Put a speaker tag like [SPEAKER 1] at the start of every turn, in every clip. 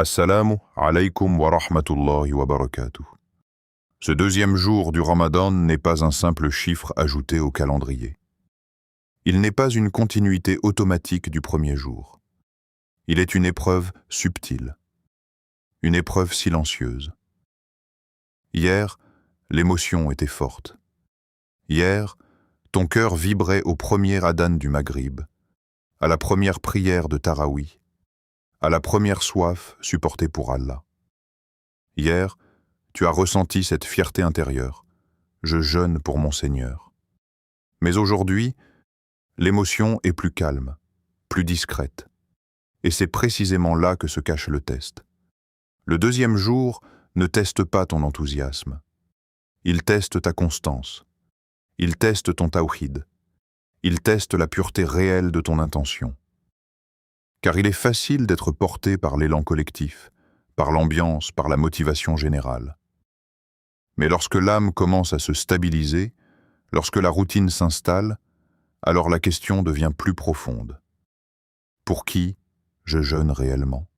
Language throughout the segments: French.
[SPEAKER 1] Assalamu alaykum wa rahmatullahi wa barakatuh. Ce deuxième jour du Ramadan n'est pas un simple chiffre ajouté au calendrier. Il n'est pas une continuité automatique du premier jour. Il est une épreuve subtile, une épreuve silencieuse. Hier, l'émotion était forte. Hier, ton cœur vibrait au premier adhan du Maghrib, à la première prière de Taraweeh, à la première soif supportée pour Allah. Hier, tu as ressenti cette fierté intérieure. Je jeûne pour mon Seigneur. Mais aujourd'hui, l'émotion est plus calme, plus discrète. Et c'est précisément là que se cache le test. Le deuxième jour ne teste pas ton enthousiasme. Il teste ta constance. Il teste ton tawhid. Il teste la pureté réelle de ton intention. Car il est facile d'être porté par l'élan collectif, par l'ambiance, par la motivation générale. Mais lorsque l'âme commence à se stabiliser, lorsque la routine s'installe, alors la question devient plus profonde. Pour qui je jeûne réellement?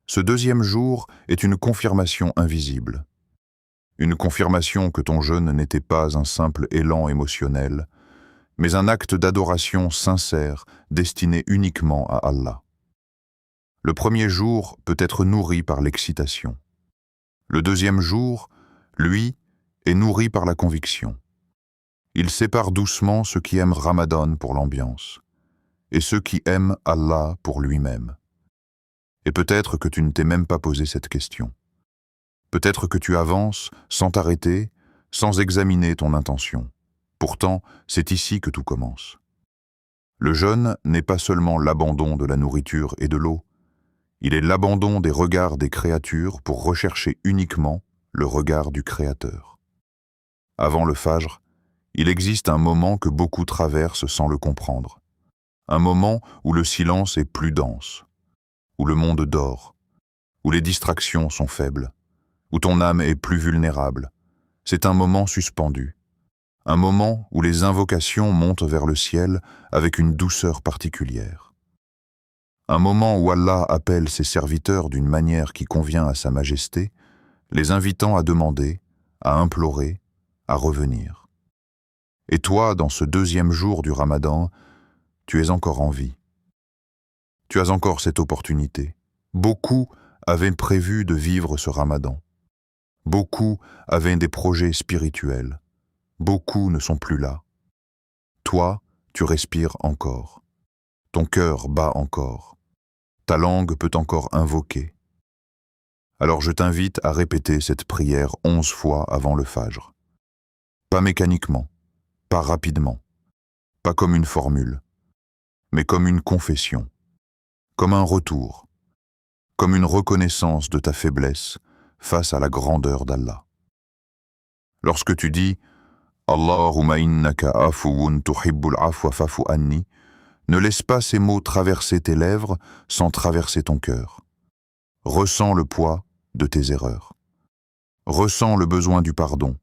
[SPEAKER 1] Ce deuxième jour est une confirmation invisible. Une confirmation que ton jeûne n'était pas un simple élan émotionnel, mais un acte d'adoration sincère destiné uniquement à Allah. Le premier jour peut être nourri par l'excitation. Le deuxième jour, lui, est nourri par la conviction. Il sépare doucement ceux qui aiment Ramadan pour l'ambiance et ceux qui aiment Allah pour lui-même. Et peut-être que tu ne t'es même pas posé cette question. Peut-être que tu avances sans t'arrêter, sans examiner ton intention. Pourtant, c'est ici que tout commence. Le jeûne n'est pas seulement l'abandon de la nourriture et de l'eau, il est l'abandon des regards des créatures pour rechercher uniquement le regard du Créateur. Avant le Fajr, il existe un moment que beaucoup traversent sans le comprendre. Un moment où le silence est plus dense, où le monde dort, où les distractions sont faibles, où ton âme est plus vulnérable. C'est un moment suspendu. Un moment où les invocations montent vers le ciel avec une douceur particulière. Un moment où Allah appelle ses serviteurs d'une manière qui convient à sa majesté, les invitant à demander, à implorer, à revenir. Et toi, dans ce deuxième jour du Ramadan, tu es encore en vie. Tu as encore cette opportunité. Beaucoup avaient prévu de vivre ce Ramadan. Beaucoup avaient des projets spirituels. Beaucoup ne sont plus là. Toi, tu respires encore. Ton cœur bat encore. Ta langue peut encore invoquer. Alors je t'invite à répéter cette prière 11 fois avant le Fajr. Pas mécaniquement, pas rapidement, pas comme une formule, mais comme une confession, comme un retour, comme une reconnaissance de ta faiblesse face à la grandeur d'Allah. Lorsque tu dis « Allahumma innaka afuwun tuhibbul afwa fa'fu anni », ne laisse pas ces mots traverser tes lèvres sans traverser ton cœur. Ressens le poids de tes erreurs. Ressens le besoin du pardon.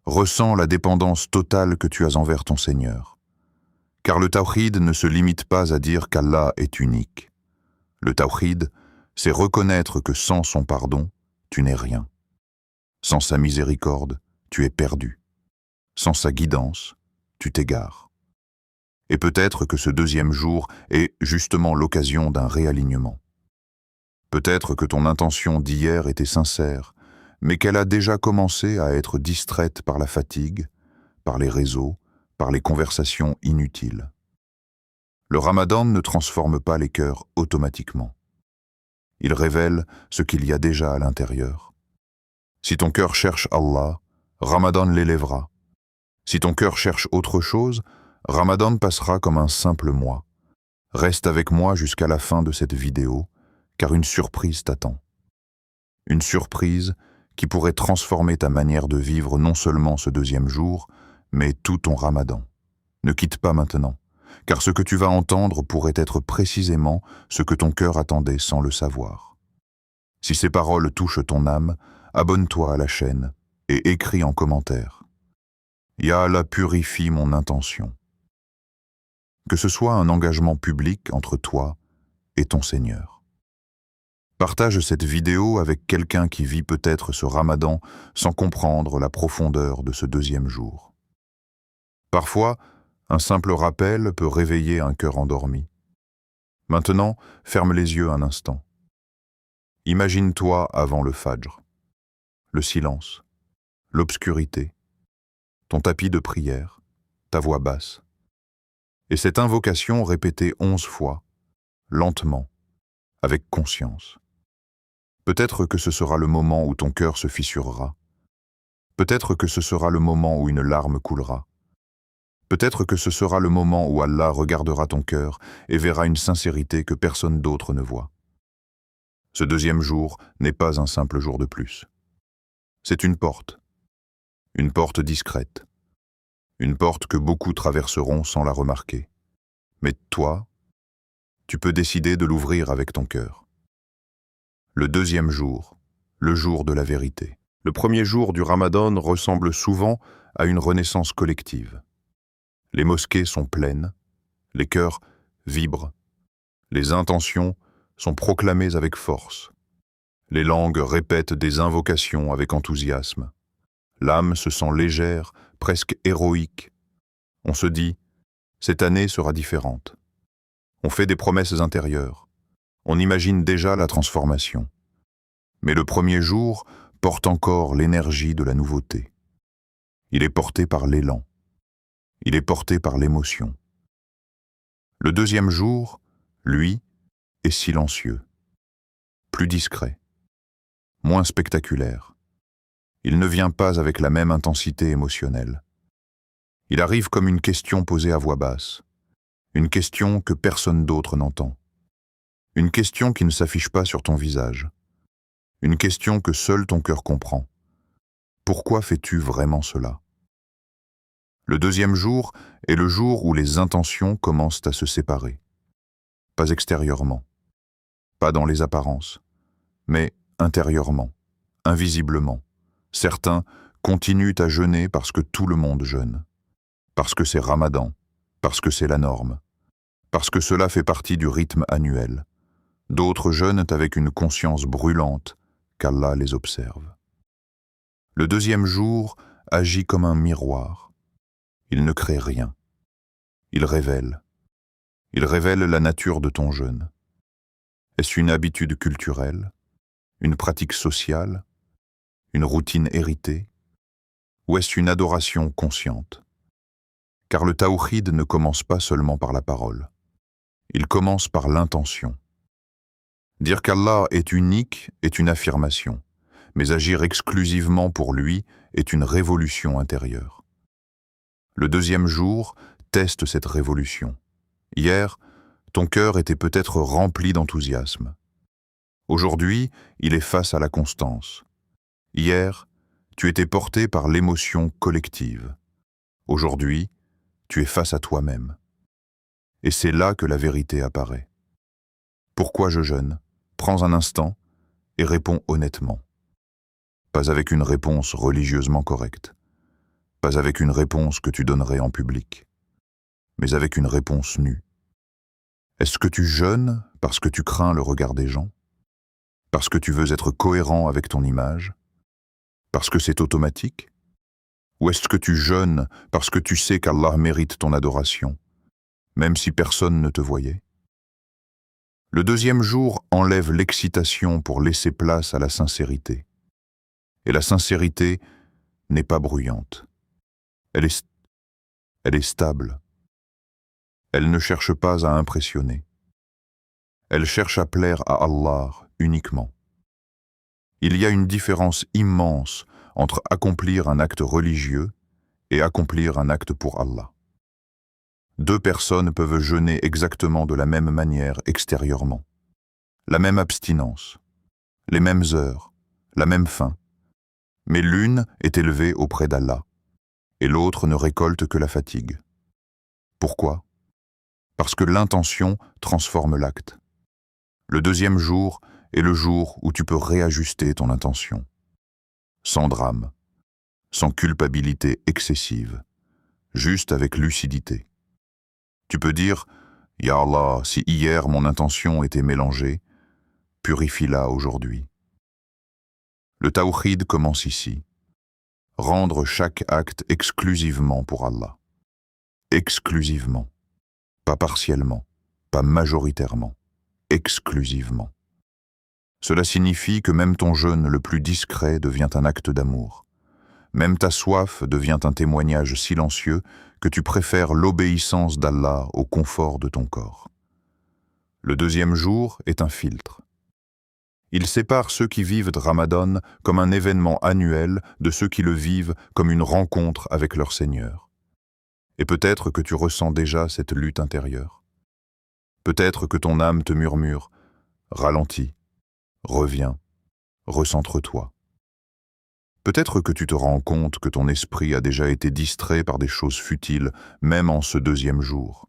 [SPEAKER 1] Ressens la dépendance totale que tu as envers ton Seigneur. Car le tawhid ne se limite pas à dire qu'Allah est unique. Le tawhid, c'est reconnaître que sans son pardon, tu n'es rien. Sans sa miséricorde, tu es perdu. Sans sa guidance, tu t'égares. Et peut-être que ce deuxième jour est justement l'occasion d'un réalignement. Peut-être que ton intention d'hier était sincère, mais qu'elle a déjà commencé à être distraite par la fatigue, par les réseaux, par les conversations inutiles. Le Ramadan ne transforme pas les cœurs automatiquement. Il révèle ce qu'il y a déjà à l'intérieur. Si ton cœur cherche Allah, Ramadan l'élèvera. Si ton cœur cherche autre chose, Ramadan passera comme un simple mois. Reste avec moi jusqu'à la fin de cette vidéo, car une surprise t'attend. Une surprise qui pourrait transformer ta manière de vivre non seulement ce deuxième jour, mais tout ton Ramadan. Ne quitte pas maintenant, car ce que tu vas entendre pourrait être précisément ce que ton cœur attendait sans le savoir. Si ces paroles touchent ton âme, abonne-toi à la chaîne et écris en commentaire. Ya Allah purifie mon intention. Que ce soit un engagement public entre toi et ton Seigneur. Partage cette vidéo avec quelqu'un qui vit peut-être ce ramadan sans comprendre la profondeur de ce deuxième jour. Parfois, un simple rappel peut réveiller un cœur endormi. Maintenant, ferme les yeux un instant. Imagine-toi avant le fajr, le silence, l'obscurité, ton tapis de prière, ta voix basse. Et cette invocation répétée 11 fois, lentement, avec conscience. Peut-être que ce sera le moment où ton cœur se fissurera. Peut-être que ce sera le moment où une larme coulera. Peut-être que ce sera le moment où Allah regardera ton cœur et verra une sincérité que personne d'autre ne voit. Ce deuxième jour n'est pas un simple jour de plus. C'est une porte discrète, une porte que beaucoup traverseront sans la remarquer. Mais toi, tu peux décider de l'ouvrir avec ton cœur. Le deuxième jour, le jour de la vérité. Le premier jour du Ramadan ressemble souvent à une renaissance collective. Les mosquées sont pleines, les cœurs vibrent, les intentions sont proclamées avec force. Les langues répètent des invocations avec enthousiasme. L'âme se sent légère, presque héroïque. On se dit, cette année sera différente. On fait des promesses intérieures. On imagine déjà la transformation. Mais le premier jour porte encore l'énergie de la nouveauté. Il est porté par l'élan. Il est porté par l'émotion. Le deuxième jour, lui, est silencieux, plus discret, moins spectaculaire. Il ne vient pas avec la même intensité émotionnelle. Il arrive comme une question posée à voix basse, une question que personne d'autre n'entend, une question qui ne s'affiche pas sur ton visage, une question que seul ton cœur comprend. Pourquoi fais-tu vraiment cela? Le deuxième jour est le jour où les intentions commencent à se séparer. Pas extérieurement, pas dans les apparences, mais intérieurement, invisiblement. Certains continuent à jeûner parce que tout le monde jeûne, parce que c'est Ramadan, parce que c'est la norme, parce que cela fait partie du rythme annuel. D'autres jeûnent avec une conscience brûlante qu'Allah les observe. Le deuxième jour agit comme un miroir. Il ne crée rien. Il révèle. Il révèle la nature de ton jeûne. Est-ce une habitude culturelle, une pratique sociale, une routine héritée, ou est-ce une adoration consciente? Car le tawhid ne commence pas seulement par la parole. Il commence par l'intention. Dire qu'Allah est unique est une affirmation, mais agir exclusivement pour lui est une révolution intérieure. Le deuxième jour teste cette révolution. Hier, ton cœur était peut-être rempli d'enthousiasme. Aujourd'hui, il est face à la constance. Hier, tu étais porté par l'émotion collective. Aujourd'hui, tu es face à toi-même. Et c'est là que la vérité apparaît. Pourquoi je jeûne? Prends un instant et réponds honnêtement. Pas avec une réponse religieusement correcte. Pas avec une réponse que tu donnerais en public. Mais avec une réponse nue. Est-ce que tu jeûnes parce que tu crains le regard des gens? Parce que tu veux être cohérent avec ton image? Parce que c'est automatique? Ou est-ce que tu jeûnes parce que tu sais qu'Allah mérite ton adoration, même si personne ne te voyait? Le deuxième jour enlève l'excitation pour laisser place à la sincérité. Et la sincérité n'est pas bruyante. Elle est stable. Elle ne cherche pas à impressionner. Elle cherche à plaire à Allah uniquement. Il y a une différence immense entre accomplir un acte religieux et accomplir un acte pour Allah. Deux personnes peuvent jeûner exactement de la même manière extérieurement. La même abstinence, les mêmes heures, la même faim. Mais l'une est élevée auprès d'Allah et l'autre ne récolte que la fatigue. Pourquoi? Parce que l'intention transforme l'acte. Le deuxième jour est le jour où tu peux réajuster ton intention. Sans drame, sans culpabilité excessive, juste avec lucidité. Tu peux dire « Ya Allah, si hier mon intention était mélangée, Purifie-la aujourd'hui. Le tawhid commence ici. Rendre chaque acte exclusivement pour Allah. Exclusivement. Pas partiellement, pas majoritairement. Exclusivement. Cela signifie que même ton jeûne le plus discret devient un acte d'amour. Même ta soif devient un témoignage silencieux que tu préfères l'obéissance d'Allah au confort de ton corps. Le deuxième jour est un filtre. Il sépare ceux qui vivent de Ramadan comme un événement annuel de ceux qui le vivent comme une rencontre avec leur Seigneur. Et peut-être que tu ressens déjà cette lutte intérieure. Peut-être que ton âme te murmure « Ralentis, reviens, recentre-toi ». Peut-être que tu te rends compte que ton esprit a déjà été distrait par des choses futiles, même en ce deuxième jour.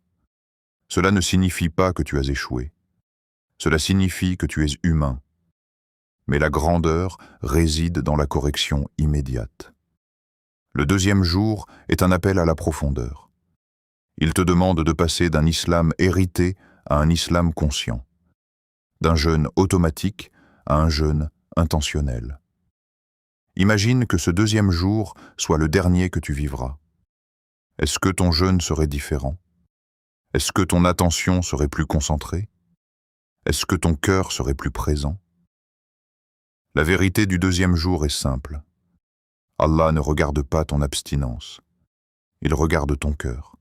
[SPEAKER 1] Cela ne signifie pas que tu as échoué. Cela signifie que tu es humain. Mais la grandeur réside dans la correction immédiate. Le deuxième jour est un appel à la profondeur. Il te demande de passer d'un islam hérité à un islam conscient, d'un jeûne automatique à un jeûne intentionnel. Imagine que ce deuxième jour soit le dernier que tu vivras. Est-ce que ton jeûne serait différent? Est-ce que ton attention serait plus concentrée? Est-ce que ton cœur serait plus présent? La vérité du deuxième jour est simple. Allah ne regarde pas ton abstinence. Il regarde ton cœur.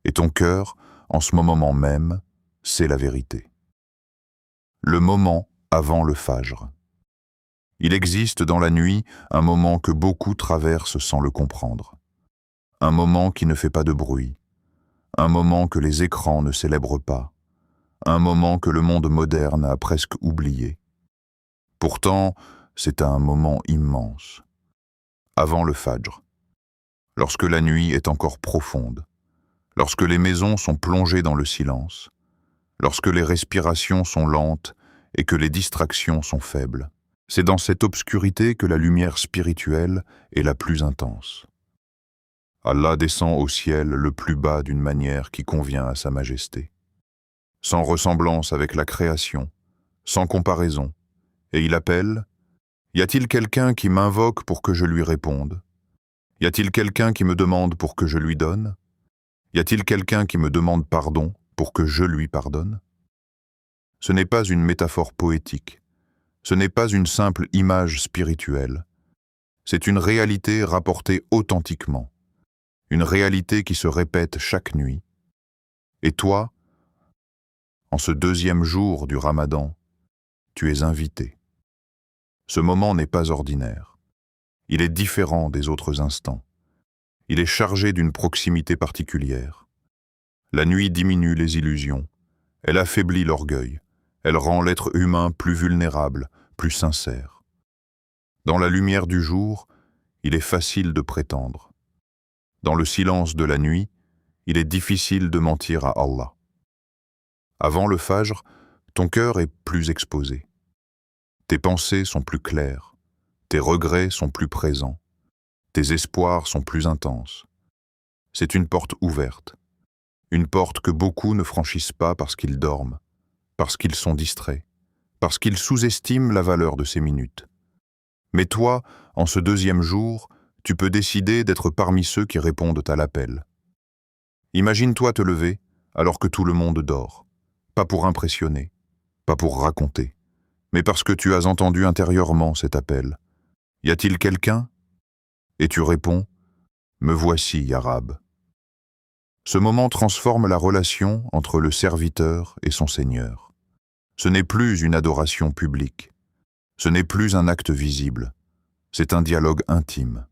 [SPEAKER 1] Et ton cœur, en ce moment même, c'est la vérité. Le moment avant le Fajr. Il existe dans la nuit un moment que beaucoup traversent sans le comprendre. Un moment qui ne fait pas de bruit. Un moment que les écrans ne célèbrent pas. Un moment que le monde moderne a presque oublié. Pourtant, c'est un moment immense. Avant le Fajr. Lorsque la nuit est encore profonde. Lorsque les maisons sont plongées dans le silence. Lorsque les respirations sont lentes et que les distractions sont faibles. C'est dans cette obscurité que la lumière spirituelle est la plus intense. Allah descend au ciel le plus bas d'une manière qui convient à sa majesté. Sans ressemblance avec la création, sans comparaison, et il appelle « Y a-t-il quelqu'un qui m'invoque pour que je lui réponde? Y a-t-il quelqu'un qui me demande pour que je lui donne? Y a-t-il quelqu'un qui me demande pardon pour que je lui pardonne ?» Ce n'est pas une métaphore poétique. Ce n'est pas une simple image spirituelle. C'est une réalité rapportée authentiquement. Une réalité qui se répète chaque nuit. Et toi, en ce deuxième jour du Ramadan, tu es invité. Ce moment n'est pas ordinaire. Il est différent des autres instants. Il est chargé d'une proximité particulière. La nuit diminue les illusions. Elle affaiblit l'orgueil. Elle rend l'être humain plus vulnérable, plus sincère. Dans la lumière du jour, il est facile de prétendre. Dans le silence de la nuit, il est difficile de mentir à Allah. Avant le Fajr, ton cœur est plus exposé. Tes pensées sont plus claires. Tes regrets sont plus présents. Tes espoirs sont plus intenses. C'est une porte ouverte. Une porte que beaucoup ne franchissent pas parce qu'ils dorment, parce qu'ils sont distraits, parce qu'ils sous-estiment la valeur de ces minutes. Mais toi, en ce deuxième jour, tu peux décider d'être parmi ceux qui répondent à l'appel. Imagine-toi te lever alors que tout le monde dort, pas pour impressionner, pas pour raconter, mais parce que tu as entendu intérieurement cet appel. Y a-t-il quelqu'un? Et tu réponds, me voici, ya Rab. Ce moment transforme la relation entre le serviteur et son Seigneur. Ce n'est plus une adoration publique. Ce n'est plus un acte visible. C'est un dialogue intime.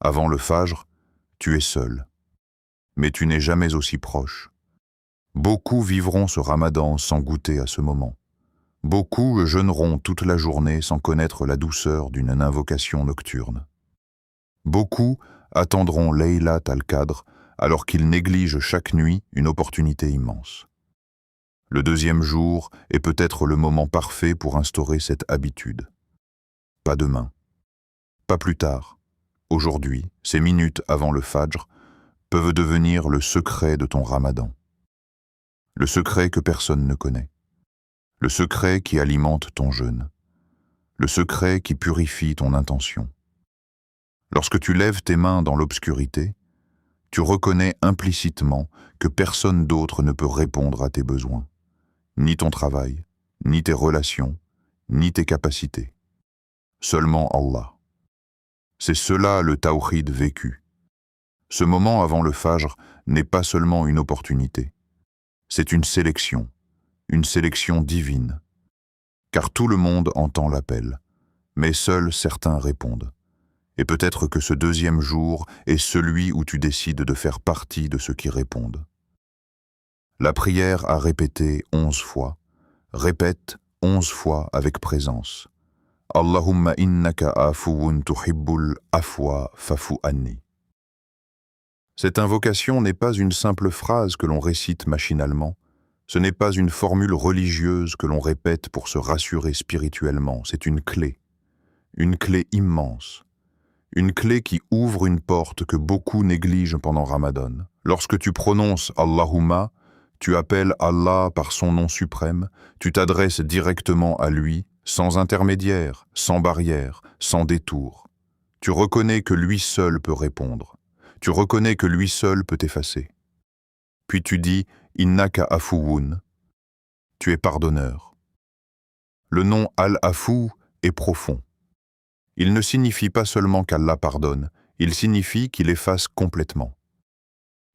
[SPEAKER 1] Avant le Fajr, tu es seul. Mais tu n'es jamais aussi proche. Beaucoup vivront ce Ramadan sans goûter à ce moment. Beaucoup jeûneront toute la journée sans connaître la douceur d'une invocation nocturne. Beaucoup attendront Laylat al-Qadr alors qu'ils négligent chaque nuit une opportunité immense. Le deuxième jour est peut-être le moment parfait pour instaurer cette habitude. Pas demain, pas plus tard. Aujourd'hui, ces minutes avant le Fajr peuvent devenir le secret de ton Ramadan. Le secret que personne ne connaît. le secret qui alimente ton jeûne, le secret qui purifie ton intention. Lorsque tu lèves tes mains dans l'obscurité, tu reconnais implicitement que personne d'autre ne peut répondre à tes besoins, ni ton travail, ni tes relations, ni tes capacités. Seulement Allah. C'est cela le tawhid vécu. Ce moment avant le fajr n'est pas seulement une opportunité, c'est une sélection divine. Car tout le monde entend l'appel, mais seuls certains répondent. Et peut-être que ce deuxième jour est celui où tu décides de faire partie de ceux qui répondent. La prière à répéter 11 fois. Répète 11 fois avec présence. Allahumma innaka afuwun tuhibbul afwa fafu anni. Cette invocation n'est pas une simple phrase que l'on récite machinalement. Ce n'est pas une formule religieuse que l'on répète pour se rassurer spirituellement. C'est une clé immense. Une clé qui ouvre une porte que beaucoup négligent pendant Ramadan. Lorsque tu prononces Allahumma, tu appelles Allah par son nom suprême, tu t'adresses directement à lui, sans intermédiaire, sans barrière, sans détour. Tu reconnais que lui seul peut répondre. Tu reconnais que lui seul peut t'effacer. Puis tu dis Innaka afuwun. Tu es pardonneur. Le nom Al-Afou est profond. Il ne signifie pas seulement qu'Allah pardonne, il signifie qu'il efface complètement.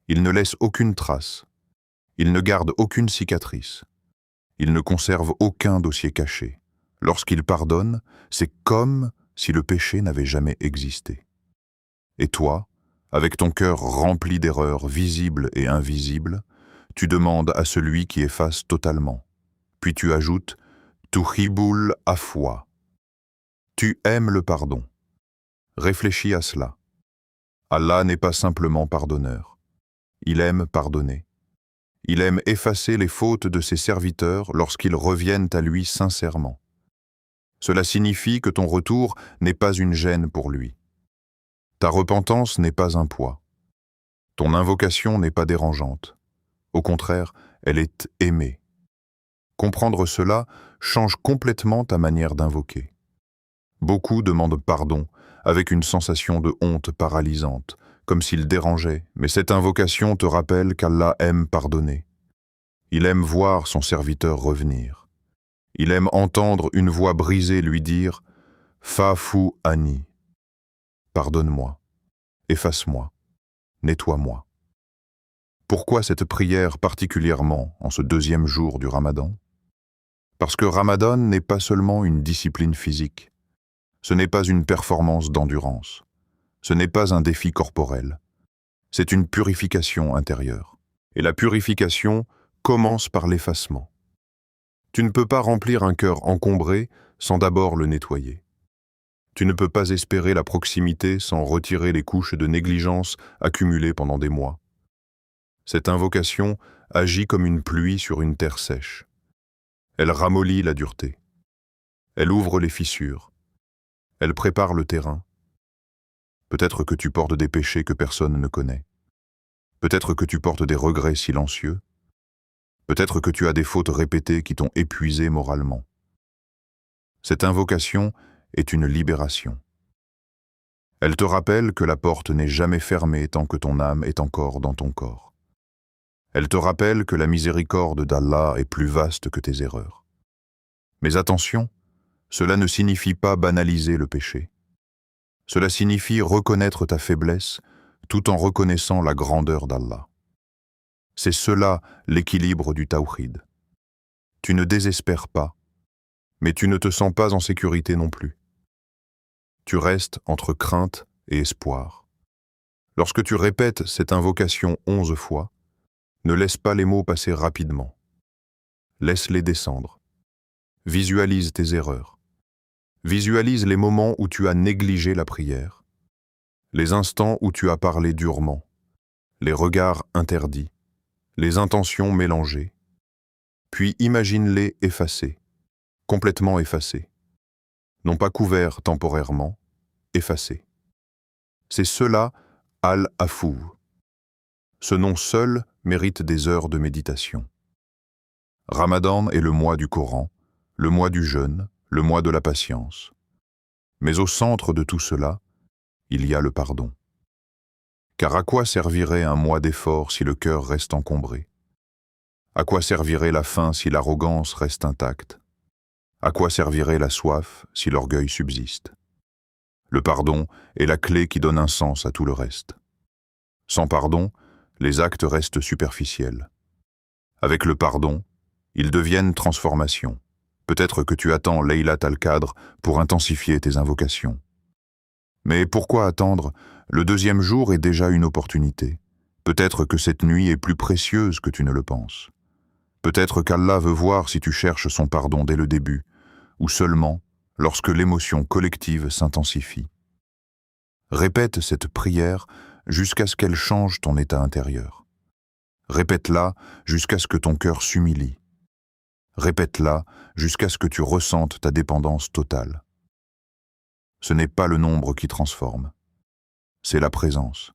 [SPEAKER 1] Il ne laisse aucune trace. Il ne garde aucune cicatrice. Il ne conserve aucun dossier caché. Lorsqu'il pardonne, c'est comme si le péché n'avait jamais existé. Et toi, avec ton cœur rempli d'erreurs visibles et invisibles, tu demandes à celui qui efface totalement. Puis tu ajoutes « Tuhibul afwa ». Tu aimes le pardon. Réfléchis à cela. Allah n'est pas simplement pardonneur. Il aime pardonner. Il aime effacer les fautes de ses serviteurs lorsqu'ils reviennent à lui sincèrement. Cela signifie que ton retour n'est pas une gêne pour lui. Ta repentance n'est pas un poids. Ton invocation n'est pas dérangeante. Au contraire, elle est aimée. Comprendre cela change complètement ta manière d'invoquer. Beaucoup demandent pardon avec une sensation de honte paralysante, comme s'il dérangeait, mais cette invocation te rappelle qu'Allah aime pardonner. Il aime voir son serviteur revenir. Il aime entendre une voix brisée lui dire « Fafu Ani » pardonne-moi, efface-moi, nettoie-moi. Pourquoi cette prière particulièrement en ce deuxième jour du Ramadan? Parce que Ramadan n'est pas seulement une discipline physique. Ce n'est pas une performance d'endurance. Ce n'est pas un défi corporel. C'est une purification intérieure. Et la purification commence par l'effacement. Tu ne peux pas remplir un cœur encombré sans d'abord le nettoyer. Tu ne peux pas espérer la proximité sans retirer les couches de négligence accumulées pendant des mois. Cette invocation agit comme une pluie sur une terre sèche. Elle ramollit la dureté. Elle ouvre les fissures. Elle prépare le terrain. Peut-être que tu portes des péchés que personne ne connaît. Peut-être que tu portes des regrets silencieux. Peut-être que tu as des fautes répétées qui t'ont épuisé moralement. Cette invocation est une libération. Elle te rappelle que la porte n'est jamais fermée tant que ton âme est encore dans ton corps. Elle te rappelle que la miséricorde d'Allah est plus vaste que tes erreurs. Mais attention, cela ne signifie pas banaliser le péché. Cela signifie reconnaître ta faiblesse tout en reconnaissant la grandeur d'Allah. C'est cela l'équilibre du tawhid. Tu ne désespères pas, mais tu ne te sens pas en sécurité non plus. Tu restes entre crainte et espoir. Lorsque tu répètes cette invocation 11 fois, ne laisse pas les mots passer rapidement. Laisse-les descendre. Visualise tes erreurs. Visualise les moments où tu as négligé la prière, les instants où tu as parlé durement, les regards interdits, les intentions mélangées. Puis imagine-les effacés, complètement effacés. Non pas couverts temporairement, effacés. C'est cela, Al-Afou. Ce nom seul mérite des heures de méditation. Ramadan est le mois du Coran, le mois du jeûne, le mois de la patience. Mais au centre de tout cela, il y a le pardon. Car à quoi servirait un mois d'effort si le cœur reste encombré? À quoi servirait la faim si l'arrogance reste intacte? À quoi servirait la soif si l'orgueil subsiste? Le pardon est la clé qui donne un sens à tout le reste. Sans pardon, les actes restent superficiels. Avec le pardon, ils deviennent transformation. Peut-être que tu attends Laylat al-Qadr pour intensifier tes invocations. Mais pourquoi attendre? Le deuxième jour est déjà une opportunité. Peut-être que cette nuit est plus précieuse que tu ne le penses. Peut-être qu'Allah veut voir si tu cherches son pardon dès le début, ou seulement lorsque l'émotion collective s'intensifie. Répète cette prière jusqu'à ce qu'elle change ton état intérieur. Répète-la jusqu'à ce que ton cœur s'humilie. Répète-la jusqu'à ce que tu ressentes ta dépendance totale. Ce n'est pas le nombre qui transforme, c'est la présence.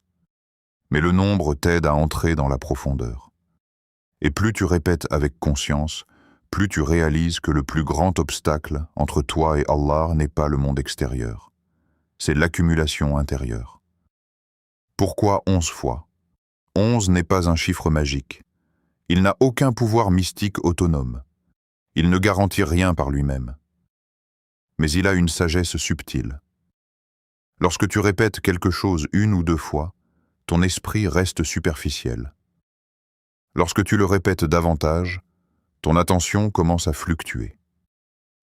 [SPEAKER 1] Mais le nombre t'aide à entrer dans la profondeur. Et plus tu répètes avec conscience, plus tu réalises que le plus grand obstacle entre toi et Allah n'est pas le monde extérieur. C'est l'accumulation intérieure. Pourquoi 11 fois? 11 n'est pas un chiffre magique. Il n'a aucun pouvoir mystique autonome. Il ne garantit rien par lui-même. Mais il a une sagesse subtile. Lorsque tu répètes quelque chose une ou deux fois, ton esprit reste superficiel. Lorsque tu le répètes davantage, ton attention commence à fluctuer.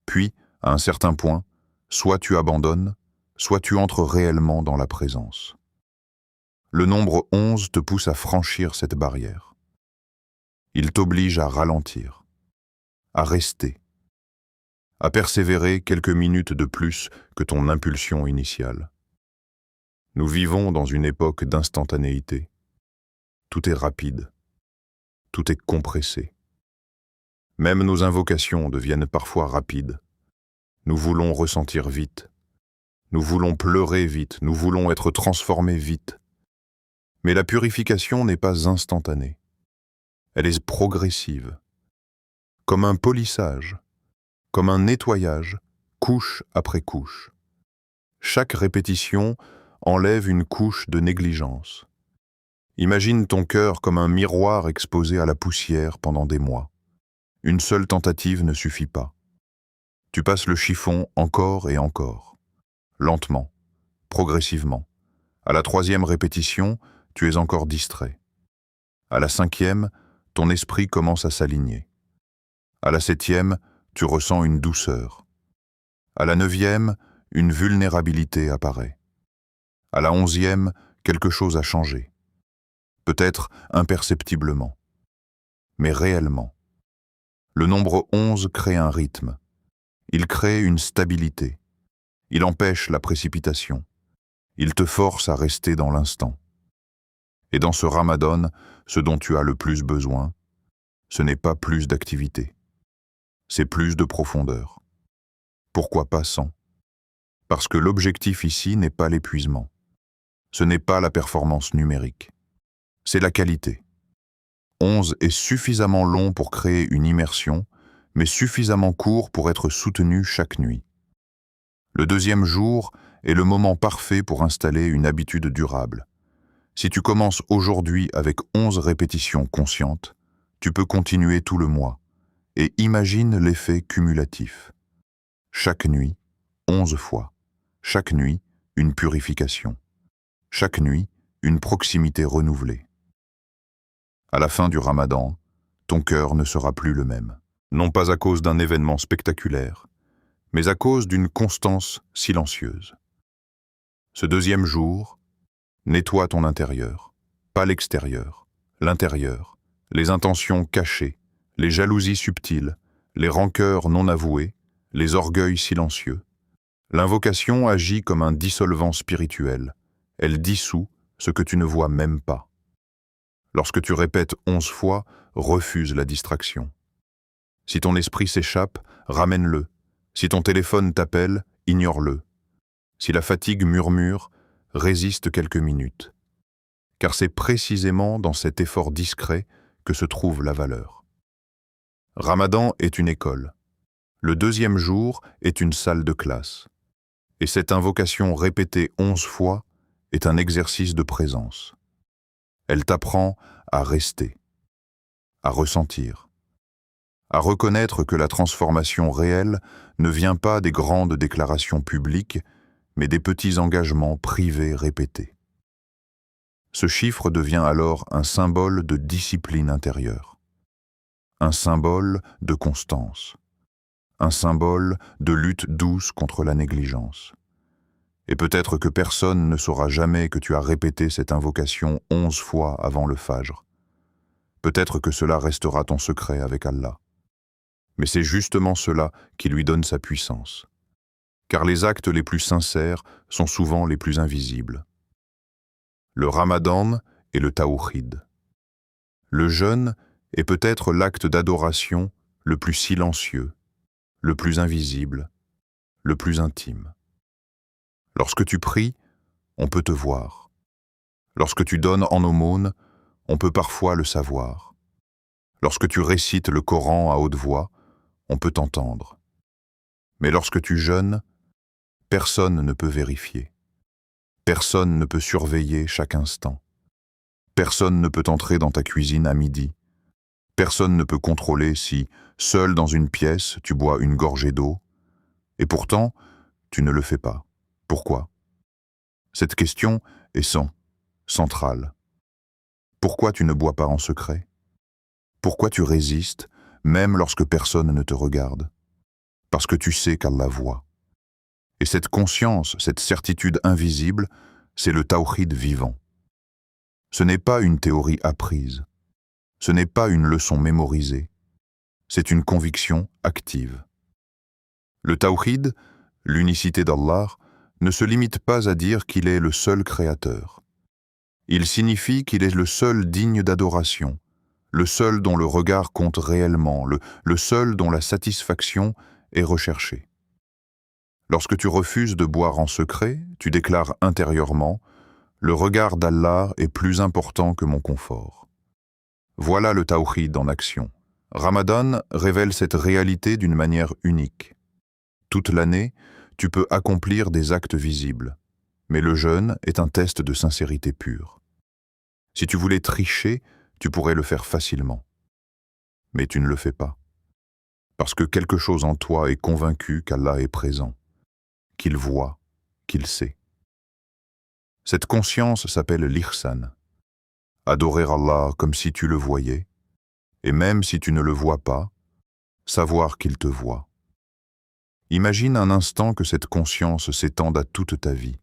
[SPEAKER 1] Puis, à un certain point, soit tu abandonnes, soit tu entres réellement dans la présence. Le nombre 11 te pousse à franchir cette barrière. Il t'oblige à ralentir, à rester, à persévérer quelques minutes de plus que ton impulsion initiale. Nous vivons dans une époque d'instantanéité. Tout est rapide, tout est compressé. Même nos invocations deviennent parfois rapides. Nous voulons ressentir vite. Nous voulons pleurer vite, nous voulons être transformés vite. Mais la purification n'est pas instantanée. Elle est progressive. Comme un polissage, comme un nettoyage, couche après couche. Chaque répétition enlève une couche de négligence. Imagine ton cœur comme un miroir exposé à la poussière pendant des mois. Une seule tentative ne suffit pas. Tu passes le chiffon encore et encore, lentement, progressivement. À la 3e répétition, tu es encore distrait. À la 5e, ton esprit commence à s'aligner. À la 7e, tu ressens une douceur. À la 9e, une vulnérabilité apparaît. À la 11e, quelque chose a changé. Peut-être imperceptiblement, mais réellement. Le nombre 11 crée un rythme. Il crée une stabilité. Il empêche la précipitation. Il te force à rester dans l'instant. Et dans ce Ramadan, ce dont tu as le plus besoin, ce n'est pas plus d'activité. C'est plus de profondeur. Pourquoi pas 100? Parce que l'objectif ici n'est pas l'épuisement. Ce n'est pas la performance numérique. C'est la qualité. 11 est suffisamment long pour créer une immersion, mais suffisamment court pour être soutenu chaque nuit. Le 2e jour est le moment parfait pour installer une habitude durable. Si tu commences aujourd'hui avec 11 répétitions conscientes, tu peux continuer tout le mois. Et imagine l'effet cumulatif. Chaque nuit, 11 fois. Chaque nuit, une purification. Chaque nuit, une proximité renouvelée. À la fin du Ramadan, ton cœur ne sera plus le même. Non pas à cause d'un événement spectaculaire, mais à cause d'une constance silencieuse. Ce 2e jour, nettoie ton intérieur, pas l'extérieur, l'intérieur, les intentions cachées, les jalousies subtiles, les rancœurs non avouées, les orgueils silencieux. L'invocation agit comme un dissolvant spirituel. Elle dissout ce que tu ne vois même pas. Lorsque tu répètes 11 fois, refuse la distraction. Si ton esprit s'échappe, ramène-le. Si ton téléphone t'appelle, ignore-le. Si la fatigue murmure, résiste quelques minutes. Car c'est précisément dans cet effort discret que se trouve la valeur. Ramadan est une école. Le deuxième jour est une salle de classe. Et cette invocation répétée 11 fois est un exercice de présence. Elle t'apprend à rester, à ressentir, à reconnaître que la transformation réelle ne vient pas des grandes déclarations publiques, mais des petits engagements privés répétés. Ce chiffre devient alors un symbole de discipline intérieure, un symbole de constance, un symbole de lutte douce contre la négligence. Et peut-être que personne ne saura jamais que tu as répété cette invocation 11 fois avant le Fajr. Peut-être que cela restera ton secret avec Allah. Mais c'est justement cela qui lui donne sa puissance. Car les actes les plus sincères sont souvent les plus invisibles. Le Ramadan et le Tawhid. Le jeûne est peut-être l'acte d'adoration le plus silencieux, le plus invisible, le plus intime. Lorsque tu pries, on peut te voir. Lorsque tu donnes en aumône, on peut parfois le savoir. Lorsque tu récites le Coran à haute voix, on peut t'entendre. Mais lorsque tu jeûnes, personne ne peut vérifier. Personne ne peut surveiller chaque instant. Personne ne peut entrer dans ta cuisine à midi. Personne ne peut contrôler si, seul dans une pièce, tu bois une gorgée d'eau. Et pourtant, tu ne le fais pas. Pourquoi? Cette question est centrale. Pourquoi tu ne bois pas en secret? Pourquoi tu résistes, même lorsque personne ne te regarde? Parce que tu sais qu'Allah voit. Et cette conscience, cette certitude invisible, c'est le tawhid vivant. Ce n'est pas une théorie apprise. Ce n'est pas une leçon mémorisée. C'est une conviction active. Le tawhid, l'unicité d'Allah, ne se limite pas à dire qu'il est le seul créateur. Il signifie qu'il est le seul digne d'adoration, le seul dont le regard compte réellement, le seul dont la satisfaction est recherchée. Lorsque tu refuses de boire en secret, tu déclares intérieurement « Le regard d'Allah est plus important que mon confort ». Voilà le tawhid en action. Ramadan révèle cette réalité d'une manière unique. Toute l'année, tu peux accomplir des actes visibles, mais le jeûne est un test de sincérité pure. Si tu voulais tricher, tu pourrais le faire facilement. Mais tu ne le fais pas. Parce que quelque chose en toi est convaincu qu'Allah est présent, qu'il voit, qu'il sait. Cette conscience s'appelle l'ihsan. Adorer Allah comme si tu le voyais, et même si tu ne le vois pas, savoir qu'il te voit. Imagine un instant que cette conscience s'étende à toute ta vie,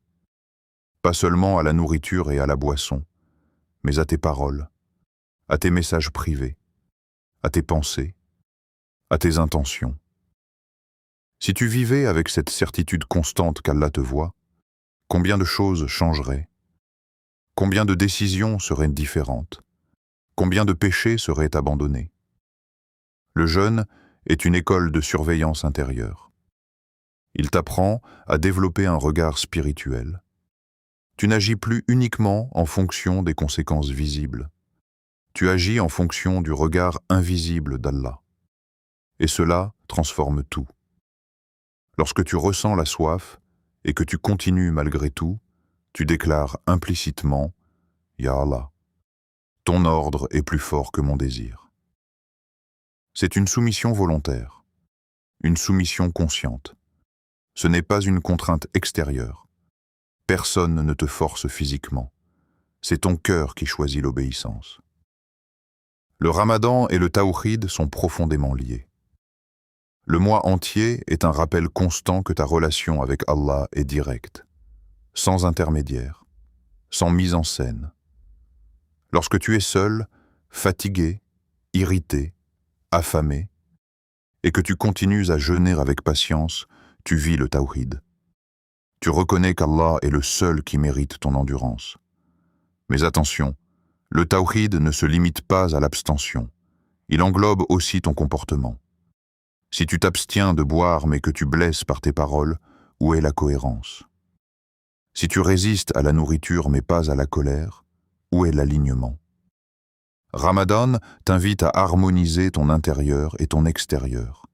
[SPEAKER 1] pas seulement à la nourriture et à la boisson, mais à tes paroles, à tes messages privés, à tes pensées, à tes intentions. Si tu vivais avec cette certitude constante qu'Allah te voit, combien de choses changeraient? Combien de décisions seraient différentes? Combien de péchés seraient abandonnés? Le jeûne est une école de surveillance intérieure. Il t'apprend à développer un regard spirituel. Tu n'agis plus uniquement en fonction des conséquences visibles. Tu agis en fonction du regard invisible d'Allah. Et cela transforme tout. Lorsque tu ressens la soif et que tu continues malgré tout, tu déclares implicitement « Ya Allah, ton ordre est plus fort que mon désir ». C'est une soumission volontaire, une soumission consciente. Ce n'est pas une contrainte extérieure. Personne ne te force physiquement. C'est ton cœur qui choisit l'obéissance. Le Ramadan et le Tawhid sont profondément liés. Le mois entier est un rappel constant que ta relation avec Allah est directe, sans intermédiaire, sans mise en scène. Lorsque tu es seul, fatigué, irrité, affamé, et que tu continues à jeûner avec patience, tu vis le Tawhid. Tu reconnais qu'Allah est le seul qui mérite ton endurance. Mais attention, le Tawhid ne se limite pas à l'abstention. Il englobe aussi ton comportement. Si tu t'abstiens de boire mais que tu blesses par tes paroles, où est la cohérence? Si tu résistes à la nourriture mais pas à la colère, où est l'alignement? Ramadan t'invite à harmoniser ton intérieur et ton extérieur,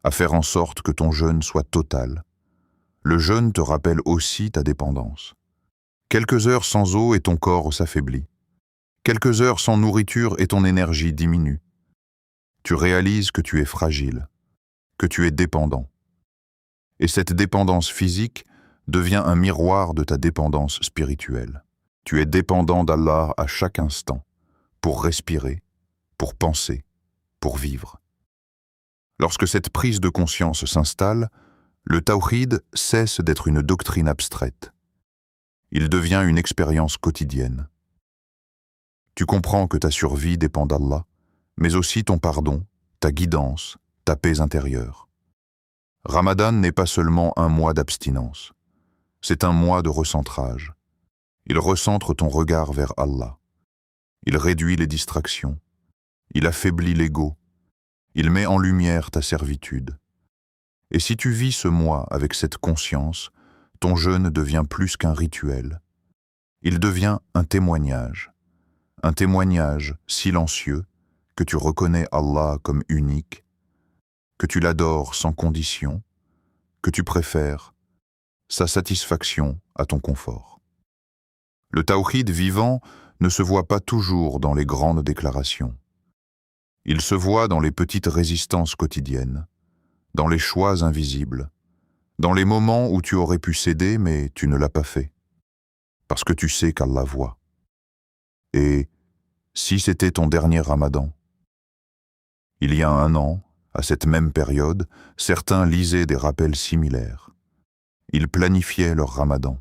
[SPEAKER 1] à faire en sorte que ton jeûne soit total. Le jeûne te rappelle aussi ta dépendance. Quelques heures sans eau et ton corps s'affaiblit. Quelques heures sans nourriture et ton énergie diminue. Tu réalises que tu es fragile, que tu es dépendant. Et cette dépendance physique devient un miroir de ta dépendance spirituelle. Tu es dépendant d'Allah à chaque instant, pour respirer, pour penser, pour vivre. Lorsque cette prise de conscience s'installe, le tawhid cesse d'être une doctrine abstraite. Il devient une expérience quotidienne. Tu comprends que ta survie dépend d'Allah, mais aussi ton pardon, ta guidance, ta paix intérieure. Ramadan n'est pas seulement un mois d'abstinence, c'est un mois de recentrage. Il recentre ton regard vers Allah. Il réduit les distractions. Il affaiblit l'ego. Il met en lumière ta servitude. Et si tu vis ce mois avec cette conscience, ton jeûne devient plus qu'un rituel. Il devient un témoignage silencieux, que tu reconnais Allah comme unique, que tu l'adores sans condition, que tu préfères sa satisfaction à ton confort. Le tawhid vivant ne se voit pas toujours dans les grandes déclarations. Il se voit dans les petites résistances quotidiennes, dans les choix invisibles, dans les moments où tu aurais pu céder mais tu ne l'as pas fait, parce que tu sais qu'Allah voit. Et si c'était ton dernier Ramadan? Il y a 1 an, à cette même période, certains lisaient des rappels similaires. Ils planifiaient leur Ramadan.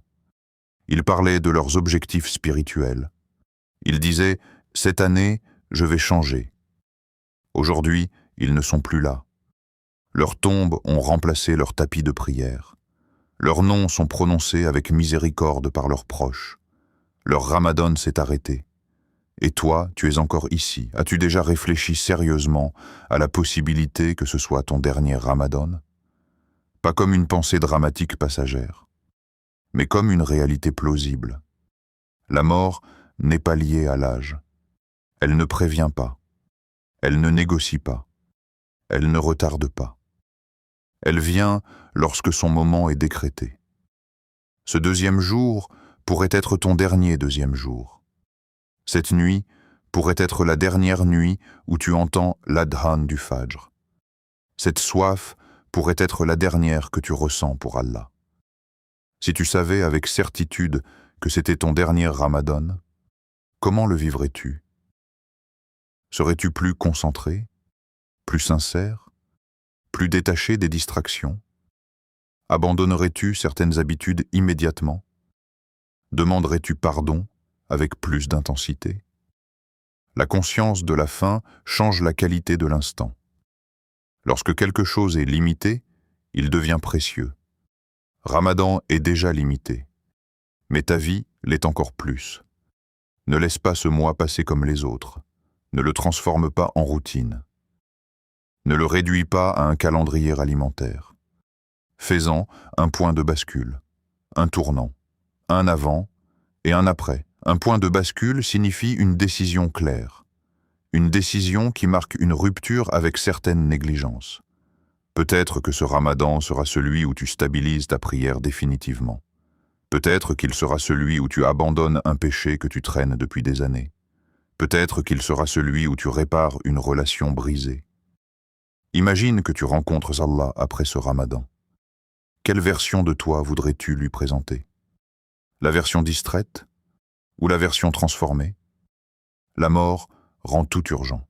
[SPEAKER 1] Ils parlaient de leurs objectifs spirituels. Ils disaient « Cette année, je vais changer ». Aujourd'hui, ils ne sont plus là. Leurs tombes ont remplacé leurs tapis de prière. Leurs noms sont prononcés avec miséricorde par leurs proches. Leur Ramadan s'est arrêté. Et toi, tu es encore ici. As-tu déjà réfléchi sérieusement à la possibilité que ce soit ton dernier Ramadan? Pas comme une pensée dramatique passagère, mais comme une réalité plausible. La mort n'est pas liée à l'âge. Elle ne prévient pas. Elle ne négocie pas. Elle ne retarde pas. Elle vient lorsque son moment est décrété. Ce 2e jour pourrait être ton dernier 2e jour. Cette nuit pourrait être la dernière nuit où tu entends l'adhan du Fajr. Cette soif pourrait être la dernière que tu ressens pour Allah. Si tu savais avec certitude que c'était ton dernier Ramadan, comment le vivrais-tu? Serais-tu plus concentré, plus sincère, plus détaché des distractions? Abandonnerais-tu certaines habitudes immédiatement? Demanderais-tu pardon avec plus d'intensité? La conscience de la fin change la qualité de l'instant. Lorsque quelque chose est limité, il devient précieux. Ramadan est déjà limité, mais ta vie l'est encore plus. Ne laisse pas ce mois passer comme les autres. Ne le transforme pas en routine. Ne le réduis pas à un calendrier alimentaire. Fais-en un point de bascule, un tournant, un avant et un après. Un point de bascule signifie une décision claire. Une décision qui marque une rupture avec certaines négligences. Peut-être que ce Ramadan sera celui où tu stabilises ta prière définitivement. Peut-être qu'il sera celui où tu abandonnes un péché que tu traînes depuis des années. Peut-être qu'il sera celui où tu répares une relation brisée. Imagine que tu rencontres Allah après ce Ramadan. Quelle version de toi voudrais-tu lui présenter? La version distraite ou la version transformée? La mort rend tout urgent.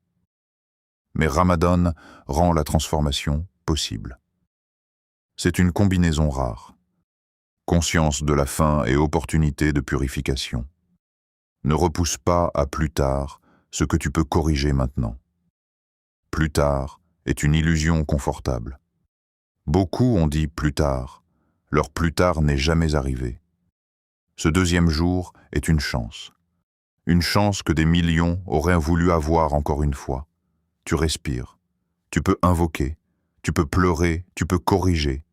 [SPEAKER 1] Mais Ramadan rend la transformation possible. C'est une combinaison rare. Conscience de la fin et opportunité de purification. Ne repousse pas à plus tard ce que tu peux corriger maintenant. Plus tard est une illusion confortable. Beaucoup ont dit plus tard. Leur plus tard n'est jamais arrivé. Ce 2e jour est une chance. Une chance que des millions auraient voulu avoir encore une fois. Tu respires. Tu peux invoquer. Tu peux pleurer. Tu peux corriger.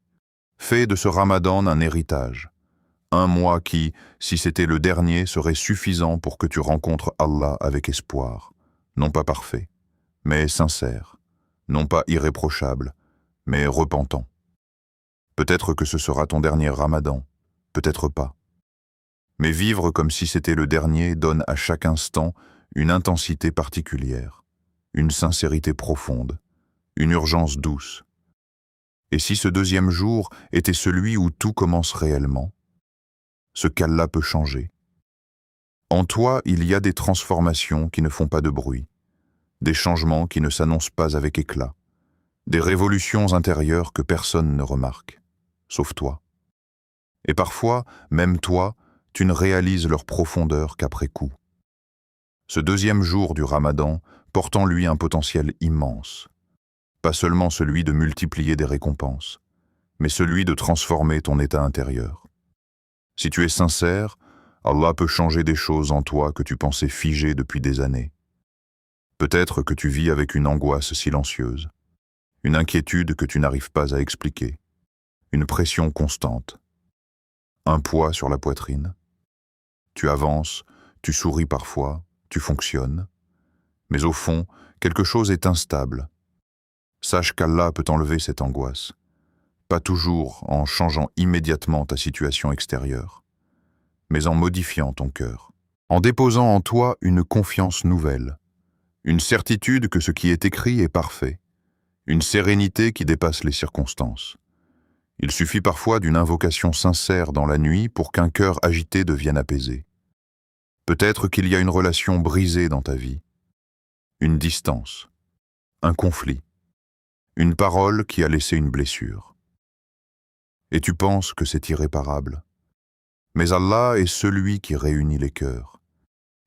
[SPEAKER 1] Fais de ce Ramadan un héritage. Un mois qui, si c'était le dernier, serait suffisant pour que tu rencontres Allah avec espoir. Non pas parfait, mais sincère. Non pas irréprochable, mais repentant. Peut-être que ce sera ton dernier Ramadan, peut-être pas. Mais vivre comme si c'était le dernier donne à chaque instant une intensité particulière, une sincérité profonde, une urgence douce. Et si ce deuxième jour était celui où tout commence réellement, ce qu'Allah peut changer. En toi, il y a des transformations qui ne font pas de bruit, des changements qui ne s'annoncent pas avec éclat, des révolutions intérieures que personne ne remarque, sauf toi. Et parfois, même toi, tu ne réalises leur profondeur qu'après coup. Ce deuxième jour du Ramadan porte en lui un potentiel immense. Pas seulement celui de multiplier des récompenses, mais celui de transformer ton état intérieur. Si tu es sincère, Allah peut changer des choses en toi que tu pensais figées depuis des années. Peut-être que tu vis avec une angoisse silencieuse, une inquiétude que tu n'arrives pas à expliquer, une pression constante, un poids sur la poitrine. Tu avances, tu souris parfois, tu fonctionnes, mais au fond, quelque chose est instable. Sache qu'Allah peut enlever cette angoisse, pas toujours en changeant immédiatement ta situation extérieure, mais en modifiant ton cœur, en déposant en toi une confiance nouvelle, une certitude que ce qui est écrit est parfait, une sérénité qui dépasse les circonstances. Il suffit parfois d'une invocation sincère dans la nuit pour qu'un cœur agité devienne apaisé. Peut-être qu'il y a une relation brisée dans ta vie, une distance, un conflit, une parole qui a laissé une blessure. Et tu penses que c'est irréparable. Mais Allah est celui qui réunit les cœurs.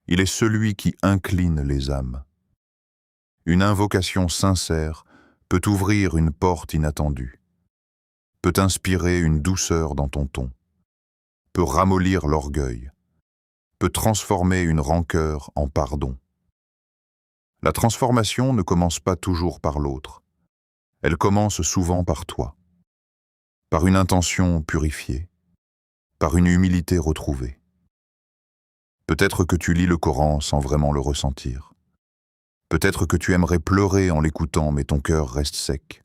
[SPEAKER 1] Il est celui qui incline les âmes. Une invocation sincère peut ouvrir une porte inattendue, peut inspirer une douceur dans ton ton, peut ramollir l'orgueil, peut transformer une rancœur en pardon. La transformation ne commence pas toujours par l'autre. Elle commence souvent par toi, par une intention purifiée, par une humilité retrouvée. Peut-être que tu lis le Coran sans vraiment le ressentir. Peut-être que tu aimerais pleurer en l'écoutant, mais ton cœur reste sec.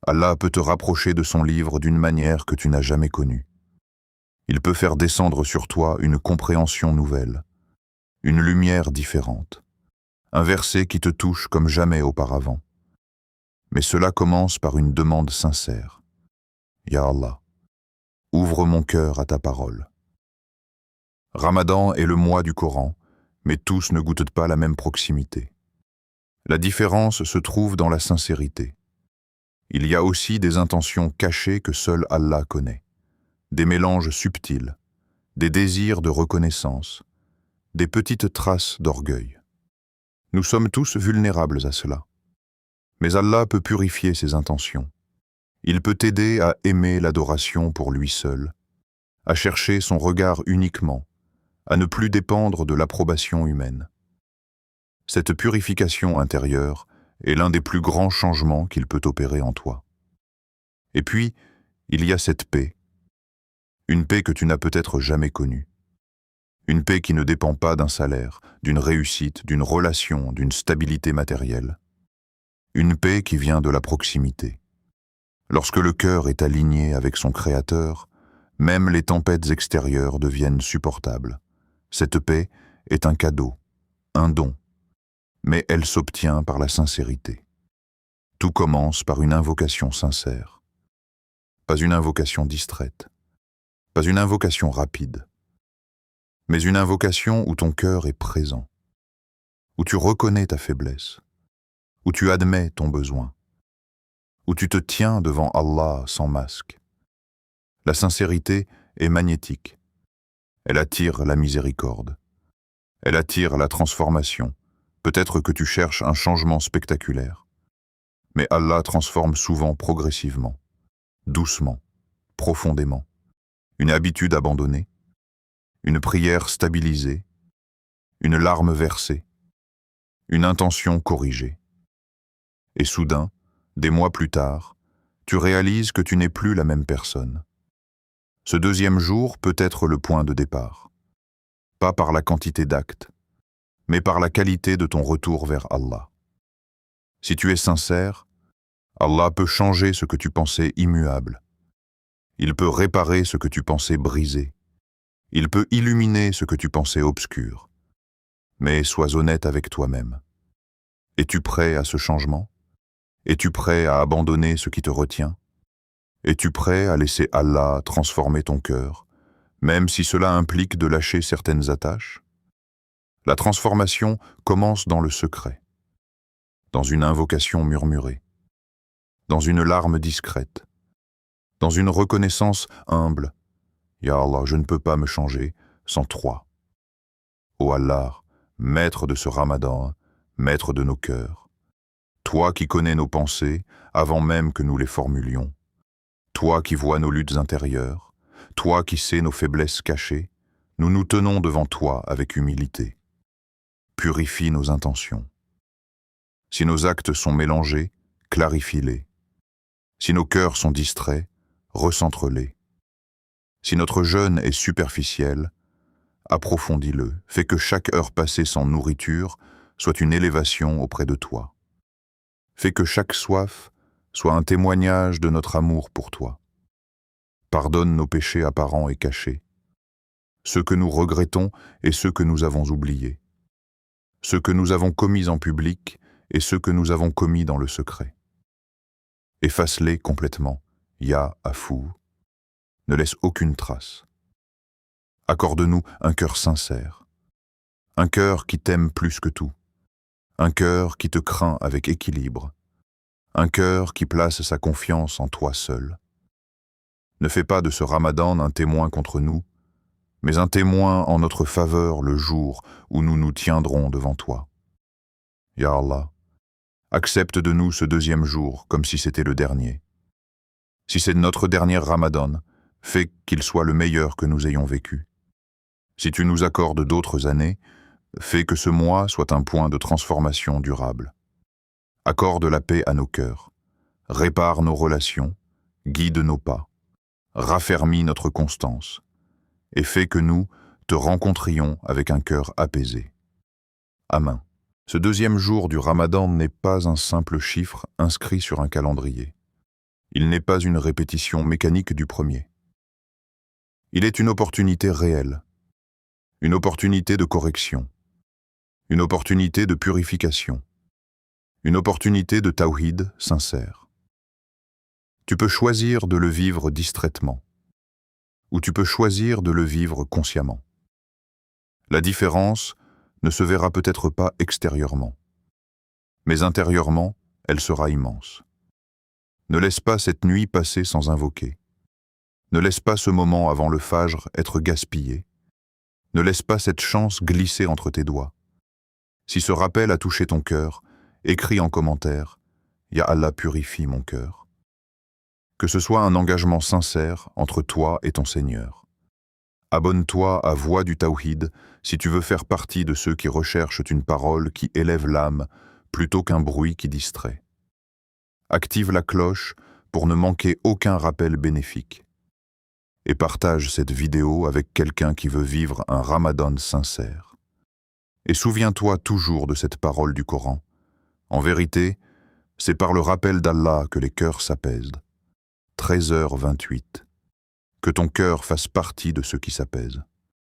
[SPEAKER 1] Allah peut te rapprocher de son livre d'une manière que tu n'as jamais connue. Il peut faire descendre sur toi une compréhension nouvelle, une lumière différente, un verset qui te touche comme jamais auparavant. Mais cela commence par une demande sincère. Ya Allah, ouvre mon cœur à ta parole. Ramadan est le mois du Coran, mais tous ne goûtent pas la même proximité. La différence se trouve dans la sincérité. Il y a aussi des intentions cachées que seul Allah connaît, des mélanges subtils, des désirs de reconnaissance, des petites traces d'orgueil. Nous sommes tous vulnérables à cela. Mais Allah peut purifier ces intentions. Il peut t'aider à aimer l'adoration pour lui seul, à chercher son regard uniquement, à ne plus dépendre de l'approbation humaine. Cette purification intérieure est l'un des plus grands changements qu'il peut opérer en toi. Et puis, il y a cette paix, une paix que tu n'as peut-être jamais connue. Une paix qui ne dépend pas d'un salaire, d'une réussite, d'une relation, d'une stabilité matérielle. Une paix qui vient de la proximité. Lorsque le cœur est aligné avec son Créateur, même les tempêtes extérieures deviennent supportables. Cette paix est un cadeau, un don, mais elle s'obtient par la sincérité. Tout commence par une invocation sincère. Pas une invocation distraite, pas une invocation rapide, mais une invocation où ton cœur est présent, où tu reconnais ta faiblesse, où tu admets ton besoin, où tu te tiens devant Allah sans masque. La sincérité est magnétique. Elle attire la miséricorde. Elle attire la transformation. Peut-être que tu cherches un changement spectaculaire. Mais Allah transforme souvent progressivement, doucement, profondément. Une habitude abandonnée, une prière stabilisée, une larme versée, une intention corrigée. Et soudain, des mois plus tard, tu réalises que tu n'es plus la même personne. Ce deuxième jour peut être le point de départ, pas par la quantité d'actes, mais par la qualité de ton retour vers Allah. Si tu es sincère, Allah peut changer ce que tu pensais immuable. Il peut réparer ce que tu pensais brisé. Il peut illuminer ce que tu pensais obscur. Mais sois honnête avec toi-même. Es-tu prêt à ce changement? Es-tu prêt à abandonner ce qui te retient? Es-tu prêt à laisser Allah transformer ton cœur, même si cela implique de lâcher certaines attaches? La transformation commence dans le secret, dans une invocation murmurée, dans une larme discrète, dans une reconnaissance humble. Ya Allah, je ne peux pas me changer sans toi. Ô Allah, maître de ce Ramadan, maître de nos cœurs, toi qui connais nos pensées avant même que nous les formulions, toi qui vois nos luttes intérieures, toi qui sais nos faiblesses cachées, nous nous tenons devant toi avec humilité. Purifie nos intentions. Si nos actes sont mélangés, clarifie-les. Si nos cœurs sont distraits, recentre-les. Si notre jeûne est superficiel, approfondis-le, fais que chaque heure passée sans nourriture soit une élévation auprès de toi. Fais que chaque soif soit un témoignage de notre amour pour toi. Pardonne nos péchés apparents et cachés, ceux que nous regrettons et ceux que nous avons oubliés, ceux que nous avons commis en public et ceux que nous avons commis dans le secret. Efface-les complètement, Ya Afou, ne laisse aucune trace. Accorde-nous un cœur sincère, un cœur qui t'aime plus que tout, un cœur qui te craint avec équilibre, un cœur qui place sa confiance en toi seul. Ne fais pas de ce Ramadan un témoin contre nous, mais un témoin en notre faveur le jour où nous nous tiendrons devant toi. Ya Allah, accepte de nous ce deuxième jour comme si c'était le dernier. Si c'est notre dernier Ramadan, fais qu'il soit le meilleur que nous ayons vécu. Si tu nous accordes d'autres années, fais que ce mois soit un point de transformation durable. Accorde la paix à nos cœurs, répare nos relations, guide nos pas, raffermis notre constance, et fais que nous te rencontrions avec un cœur apaisé. Amen. Ce deuxième jour du Ramadan n'est pas un simple chiffre inscrit sur un calendrier. Il n'est pas une répétition mécanique du premier. Il est une opportunité réelle, une opportunité de correction, une opportunité de purification, une opportunité de tawhid sincère. Tu peux choisir de le vivre distraitement, ou tu peux choisir de le vivre consciemment. La différence ne se verra peut-être pas extérieurement, mais intérieurement, elle sera immense. Ne laisse pas cette nuit passer sans invoquer. Ne laisse pas ce moment avant le fajr être gaspillé. Ne laisse pas cette chance glisser entre tes doigts. Si ce rappel a touché ton cœur, écris en commentaire « Ya Allah, purifie mon cœur ». Que ce soit un engagement sincère entre toi et ton Seigneur. Abonne-toi à Voix du Tawhid si tu veux faire partie de ceux qui recherchent une parole qui élève l'âme plutôt qu'un bruit qui distrait. Active la cloche pour ne manquer aucun rappel bénéfique. Et partage cette vidéo avec quelqu'un qui veut vivre un Ramadan sincère. Et souviens-toi toujours de cette parole du Coran. En vérité, c'est par le rappel d'Allah que les cœurs s'apaisent. 13h28. Que ton cœur fasse partie de ceux qui s'apaisent.